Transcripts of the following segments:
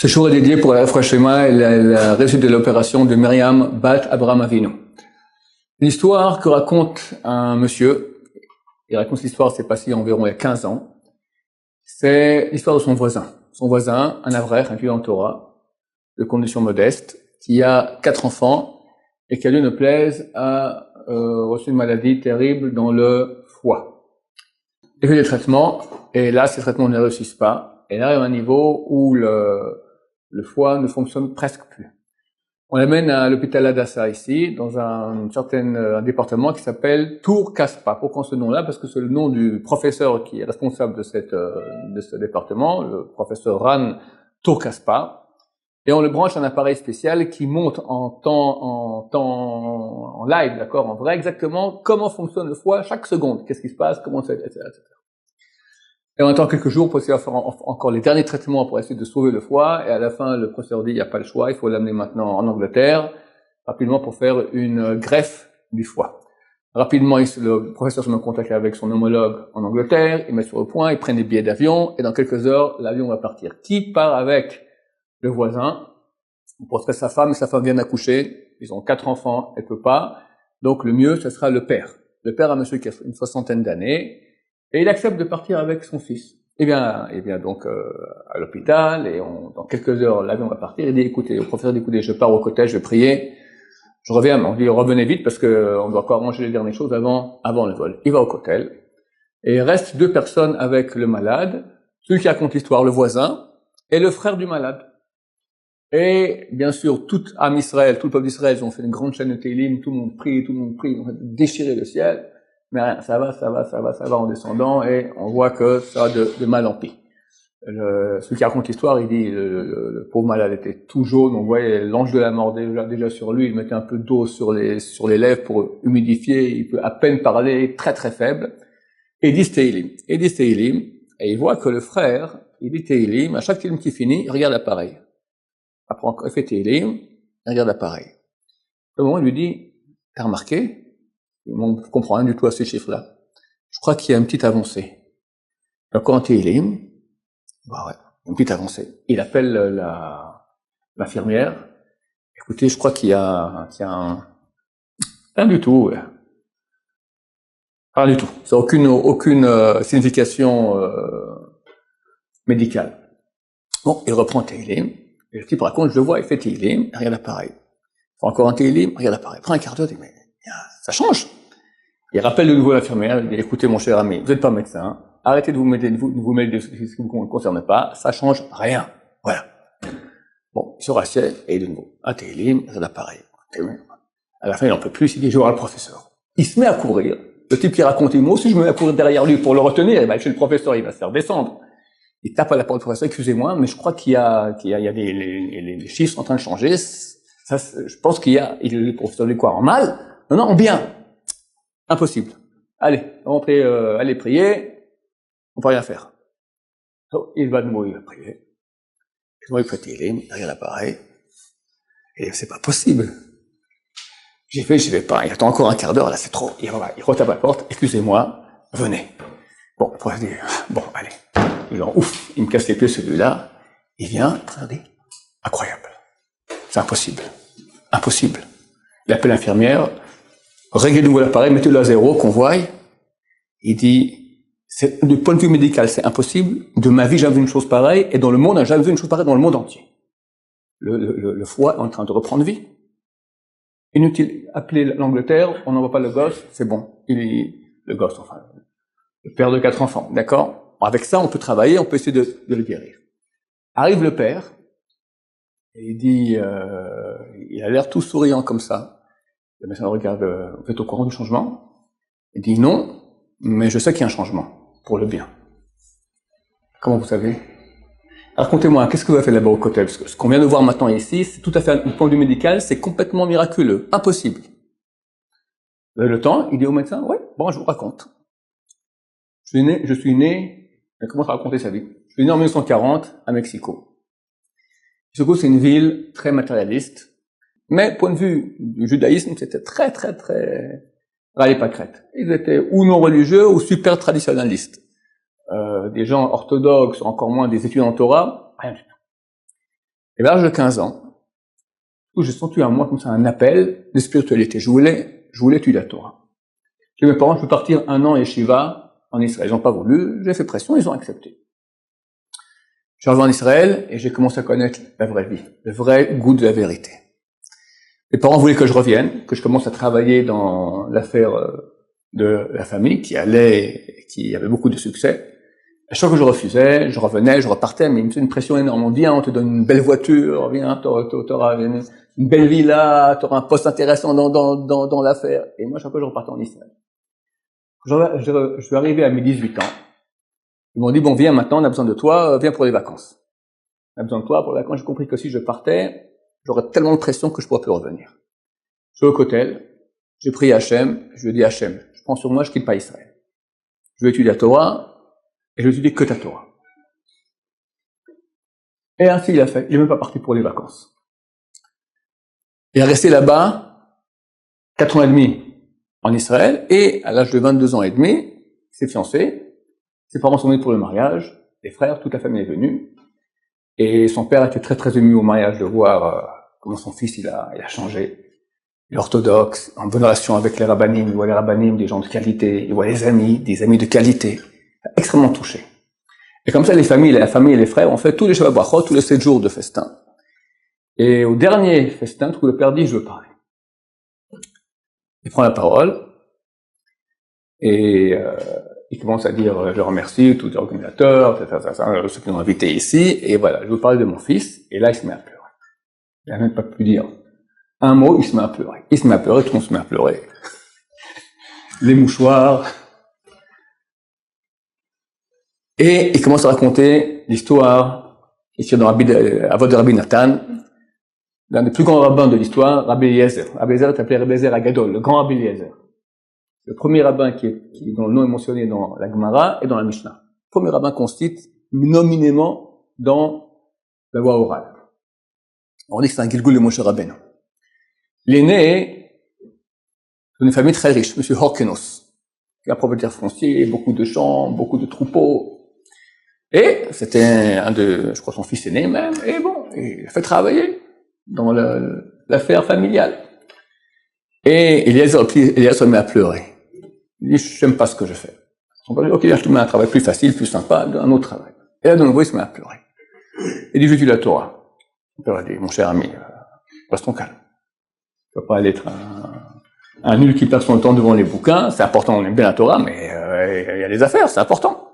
Ce jour est dédié pour la Shema et la réussite de l'opération de Myriam Bat Abraham Avinu. L'histoire que raconte un monsieur, il raconte l'histoire, c'est passé environ il y a 15 ans, c'est l'histoire de son voisin. Son voisin, un Avraire, un vieux en Torah, de condition modeste, qui a 4 enfants et qui, à Dieu ne plaise, a reçu une maladie terrible dans le foie. Il fait des traitements, et là, ces traitements ne réussissent pas, et là, il y a un niveau où le foie ne fonctionne presque plus. On l'amène à l'hôpital Hadassah ici, dans un département qui s'appelle Tour Kaspa. Pourquoi ce nom-là? Parce que c'est le nom du professeur qui est responsable de ce département, le professeur Ran Tour Kaspa. Et on le branche un appareil spécial qui montre en live, d'accord, en vrai, exactement comment fonctionne le foie chaque seconde. Qu'est-ce qui se passe, comment ça, etc., etc. Et on attend quelques jours pour essayer de faire encore les derniers traitements pour essayer de sauver le foie. Et à la fin, le professeur dit, il n'y a pas le choix, il faut l'amener maintenant en Angleterre, rapidement pour faire une greffe du foie. Rapidement, le professeur se met en contact avec son homologue en Angleterre, il met sur le point, ils prennent des billets d'avion, et dans quelques heures, l'avion va partir. Qui part avec le voisin? Pour sa femme, et sa femme vient d'accoucher, ils ont 4 enfants, elle peut pas. Donc le mieux, ce sera le père. Le père a un monsieur qui a une 60aine d'années, et il accepte de partir avec son fils. Il vient donc à l'hôpital, et dans quelques heures, l'avion va partir. Il dit, écoutez, le professeur dit, écoutez, je pars au cottage, je vais prier, je reviens. On dit, revenez vite, parce que on doit encore arranger les dernières choses avant le vol. Il va au cotel, et il reste 2 personnes avec le malade, celui qui raconte l'histoire, le voisin, et le frère du malade. Et, bien sûr, tout âme Israël, tout le peuple d'Israël, ils ont fait une grande chaîne de Télim, tout le monde prie, ils ont déchiré le ciel. Mais rien, ça va en descendant, et on voit que ça va de mal en pis. Celui qui raconte l'histoire, il dit, le pauvre malade était tout jaune, on voyait l'ange de la mort déjà sur lui, il mettait un peu d'eau sur les lèvres pour humidifier, il peut à peine parler, très très faible. Et il dit Télim, et il voit que le frère, il dit Télim, à chaque Télim qui finit, il regarde l'appareil. Après, il fait Télim, il regarde l'appareil. À un moment, il lui dit, t'as remarqué? On ne comprend rien du tout à ces chiffres-là. Je crois qu'il y a une petite avancée. Donc, quand Télim, bah ouais, une petite avancée. Il appelle l'infirmière. Écoutez, je crois qu'il y a rien du tout. Ouais. Rien du tout. Ça n'a aucune signification médicale. Bon, il reprend Télim. Et le type raconte, je le vois, il fait Télim, il regarde l'appareil. Il fait encore un Télim, regarde l'appareil. Prend un quart d'heure, il dit, mais ça change. Il rappelle de nouveau l'infirmière, il dit, écoutez mon cher ami, vous n'êtes pas médecin, arrêtez de vous mêler de ce qui ne vous concerne pas, ça change rien. Voilà. Bon, il se rassied, et de nouveau, un Télim, il regarde l'appareil. À la fin, il n'en peut plus, il dit, je vais voir le professeur. Il se met à courir. Le type qui raconte, moi aussi je me mets à courir derrière lui pour le retenir, et ben, chez le professeur, il va se faire descendre. Il tape à la porte du professeur, excusez-moi, mais je crois qu'il y a les chiffres sont en train de changer. Ça, je pense le professeur dit quoi, en mal? Non, en bien. Impossible. Allez, rentrez, allez prier. On peut rien faire. Donc, il va de nouveau, il va prier. Il fait Télim, il regarde l'appareil. Et c'est pas possible. J'y vais pas. Il attend encore un quart d'heure, là, c'est trop. Il retape à la porte, excusez-moi, venez. Bon, le professeur dit, bon, allez. Il me casse les pieds celui-là, il vient, regardez, incroyable, c'est impossible. Il appelle l'infirmière, réglez de nouveau l'appareil, mettez-le à 0, qu'on voie, il dit, du point de vue médical, c'est impossible, de ma vie, j'ai jamais vu une chose pareille, et dans le monde, j'ai jamais vu une chose pareille dans le monde entier. Le foie est en train de reprendre vie. Inutile, appeler l'Angleterre, on n'envoie pas le gosse, c'est bon, le gosse, enfin, le père de 4 enfants, d'accord? Avec ça, on peut travailler, on peut essayer de le guérir. Arrive le père, et il dit, il a l'air tout souriant comme ça. Le médecin le regarde, vous êtes au courant du changement? Il dit non, mais je sais qu'il y a un changement, pour le bien. Comment vous savez? Racontez-moi, qu'est-ce que vous avez fait là-bas au côté? Parce que ce qu'on vient de voir maintenant ici, c'est tout à fait, du point de vue médical, c'est complètement miraculeux, impossible. Vous avez le temps? Il dit au médecin, oui, bon, je vous raconte. Je suis né, il commence à raconter sa vie. Je suis né en 1940 à Mexico. Mexico, c'est une ville très matérialiste, mais point de vue du judaïsme, c'était très râlez pas crête. Ils étaient ou non religieux ou super traditionnalistes. Des gens orthodoxes, encore moins des étudiants en Torah, rien du tout. Et à l'âge de 15 ans, j'ai senti en moi comme ça un appel de spiritualité. Je voulais étudier la Torah. J'ai dit à mes parents, je peux partir 1 an yeshiva en Israël. Ils n'ont pas voulu, j'ai fait pression, ils ont accepté. Je suis arrivé en Israël et j'ai commencé à connaître la vraie vie, le vrai goût de la vérité. Mes parents voulaient que je revienne, que je commence à travailler dans l'affaire de la famille qui avait beaucoup de succès. À chaque fois que je refusais, je revenais, je repartais, mais il me faisait une pression énorme. Viens, on te donne une belle voiture, viens, t'auras une belle villa, t'auras un poste intéressant dans l'affaire. Et moi, chaque fois, je repartais en Israël. Je suis arrivé à mes 18 ans. Ils m'ont dit, bon, viens maintenant, on a besoin de toi, viens pour les vacances. On a besoin de toi pour les vacances. J'ai compris que si je partais, j'aurais tellement de pression que je pourrais plus revenir. Je suis au hôtel, j'ai prié Hachem, je lui ai dit Hachem, je prends sur moi, je quitte pas Israël. Je vais étudier la Torah, et je lui ai dit que ta Torah. Et ainsi il a fait, il est même pas parti pour les vacances. Il est resté là-bas 4 ans et demi en Israël, et à l'âge de 22 ans et demi, il s'est fiancé, ses parents sont venus pour le mariage, les frères, toute la famille est venue, et son père était très très ému au mariage de voir comment son fils il a changé. Il est orthodoxe, en bonne relation avec les rabbinim, il voit les rabbinim, des gens de qualité, il voit des amis de qualité, extrêmement touché. Et comme ça, la famille et les frères ont fait tous les Shabbat Brachot, tous les 7 jours de festin. Et au dernier festin, tout le père dit, je veux parler. Il prend la parole, et il commence à dire, je remercie tous les organisateurs, ceux qui m'ont invité ici, et voilà, je veux parler de mon fils, et là, il se met à pleurer. Il n'a même pas pu dire un mot, il se met à pleurer. Il se met à pleurer, tout le monde se met à pleurer. Les mouchoirs. Et il commence à raconter l'histoire, ici dans Avot de Rabbi Nathan, l'un des plus grands rabbins de l'histoire, Rabbi Eliezer. Rabbi Eliezer est appelé Rabbi Eliezer Agadol, le grand Rabbi Eliezer. Le premier rabbin dont le nom est mentionné dans la Gemara et dans la Mishnah. Le premier rabbin qu'on cite nominément dans la voie orale. On dit que c'est un Gilgul de Moshe Rabbeinu. Il est né dans une famille très riche, Monsieur Horkenos, qui est un propriétaire foncier, beaucoup de champs, beaucoup de troupeaux. Et c'était je crois son fils aîné même, et bon, il a fait travailler dans l'affaire familiale. Et Eliezer se met à pleurer. Il dit, j'aime pas ce que je fais. Son père dit, ok, je te mets un travail plus facile, plus sympa, un autre travail. Et là, de nouveau, il se met à pleurer. Il dit, j'étudie la Torah. Son père dit, mon cher ami, reste ton calme. Tu ne peux pas aller être un nul qui passe son temps devant les bouquins. C'est important, on aime bien la Torah, mais il y a des affaires, c'est important.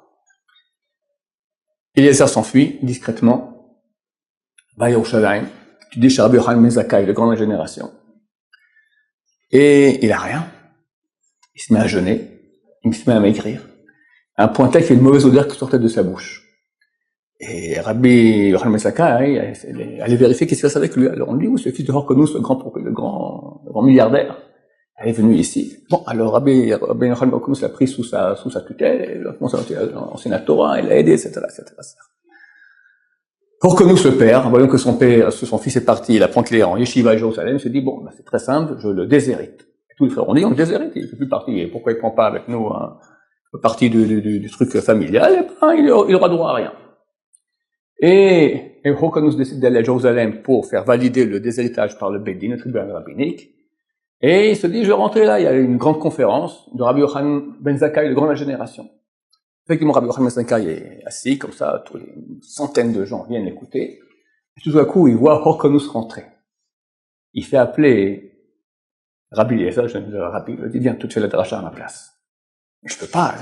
Eliezer s'enfuit discrètement. Va à Yerushalayim. Tu dis, Rabbi Yochanan ben Zakkai, de grande génération. Et il a rien. Il se met à jeûner. Il se met à maigrir. À un point tel qu'il y a une mauvaise odeur qui sortait de sa bouche. Et Rabbi Yochanan ben Zakkai allait vérifier qu'est-ce qui se passe avec lui. Alors on dit, oui, c'est le fils de Horkonus, le grand milliardaire. Elle est venue ici. Bon, alors Rabbi Yochanan ben Horkonus l'a pris sous sa tutelle, il a commencé à enseigner la Torah, il l'a aidé, etc. Horkonus le père, voyant que son fils est parti, il apprend qu'il est en yeshiva à Jérusalem, il se dit, bon, c'est très simple, je le déshérite. Et tous les frères ont dit, on le déshérite, il ne fait plus partie, et pourquoi il ne prend pas avec nous partie du truc familial, et ben, il aura droit à rien. Et Horkonus décide d'aller à Jérusalem pour faire valider le déshéritage par le Beddin, le tribunal rabbinique, et il se dit, je vais rentrer là, il y a une grande conférence de Rabbi Yochanan ben Zakkai, de grande génération. Effectivement, Rabbi Yochanan ben Zakkai est assis, comme ça, une centaine de gens viennent écouter, et tout à coup, il voit Horkonus rentrer. Il fait appeler Rabbi Eliezer, Rabbi, il dit, viens, tu te fais la dracha à ma place. Mais je peux pas,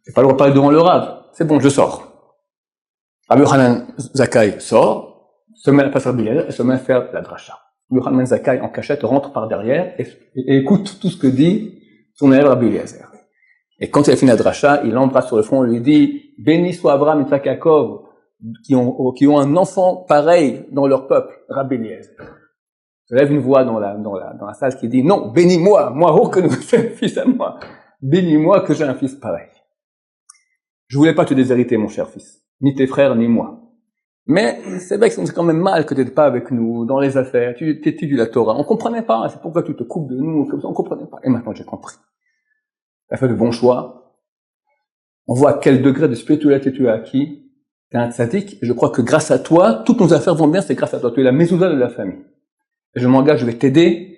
j'ai pas le droit de parler devant le Rav. C'est bon, je sors. Rabbi Yochanan Zakkai sort, se met à la place de Rabbi Eliezer, et se met à faire la dracha. Rabbi Yochanan ben Zakkai, en cachette, rentre par derrière, et écoute tout ce que dit son élève Rabbi Eliezer. Et quand il a fini la dracha, il l'embrasse sur le front et lui dit, béni soit Abraham et Yitzhak Yaakov, qui ont un enfant pareil dans leur peuple, Rabbi Eliezer. Se lève une voix dans la salle qui dit, non, bénis-moi, moi, que nous c'est un fils à moi. Bénis-moi que j'ai un fils pareil. Je voulais pas te déshériter, mon cher fils. Ni tes frères, ni moi. Mais c'est vrai que c'est quand même mal que tu n'étais pas avec nous dans les affaires. Tu étudies la Torah. On comprenait pas. C'est pourquoi tu te coupes de nous comme ça. On comprenait pas. Et maintenant, j'ai compris. Tu as fait de bons choix. On voit à quel degré de spiritualité tu as acquis. t'es un tzaddik, et je crois que grâce à toi, toutes nos affaires vont bien, c'est grâce à toi. Tu es la mezouza de la famille. Et je m'engage, je vais t'aider,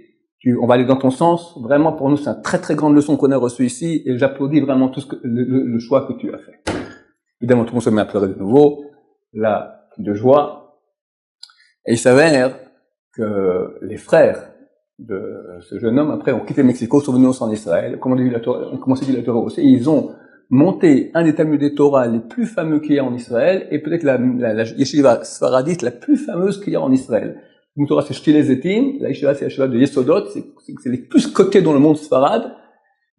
on va aller dans ton sens. Vraiment, pour nous, c'est une très très grande leçon qu'on a reçue ici, et j'applaudis vraiment tout le choix que tu as fait. Évidemment, tout le monde se met à pleurer de nouveau, là, de joie. Et il s'avère que les frères de ce jeune homme, après, ont quitté le Mexico, sont venus en Israël, ont commencé à dire la Torah aussi, et ils ont monté un des Talmud des Torah les plus fameux qu'il y a en Israël, et peut-être la yeshiva sfaradite la plus fameuse qu'il y a en Israël. Le Torah, c'est Shtile Zetim, la yeshiva, c'est la yeshiva de Yesodot, c'est les plus cotés dans le monde sfarade.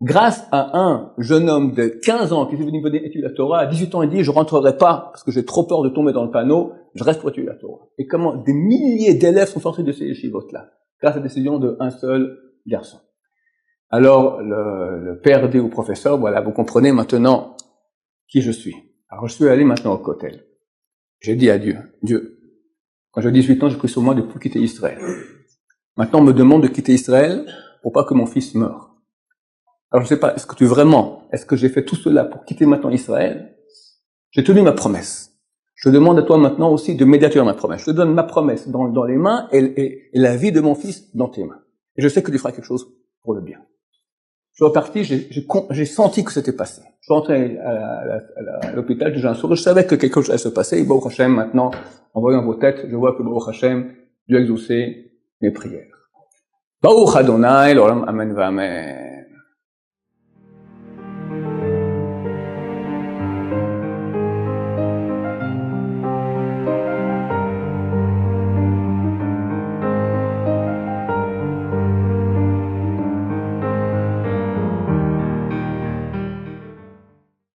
Grâce à un jeune homme de 15 ans qui est venu étudier la Torah, à 18 ans, il dit, je rentrerai pas, parce que j'ai trop peur de tomber dans le panneau, je reste pour étudier la Torah. Et comment des milliers d'élèves sont sortis de ces yeshivot-là, grâce à la décision d'un seul garçon. Alors, le père dit au professeur, voilà, vous comprenez maintenant qui je suis. Alors, je suis allé maintenant au Kotel. J'ai dit à Dieu, quand j'ai 18 ans, j'ai pris sur moi de plus quitter Israël. Maintenant, on me demande de quitter Israël pour pas que mon fils meure. Alors, je sais pas, est-ce que j'ai fait tout cela pour quitter maintenant Israël? J'ai tenu ma promesse. Je demande à toi maintenant aussi de m'aider à tenir ma promesse. Je te donne ma promesse dans les mains et la vie de mon fils dans tes mains. Et je sais que tu feras quelque chose pour le bien. Je suis reparti, j'ai senti que c'était passé. Je suis rentré à l'hôpital, j'ai un sourire, je savais que quelque chose allait se passer. Et Baruch Hashem, maintenant, en voyant vos têtes, je vois que Baruch Hashem, Dieu a exaucé mes prières. Baruch Adonai, l'olam, amen, va amen.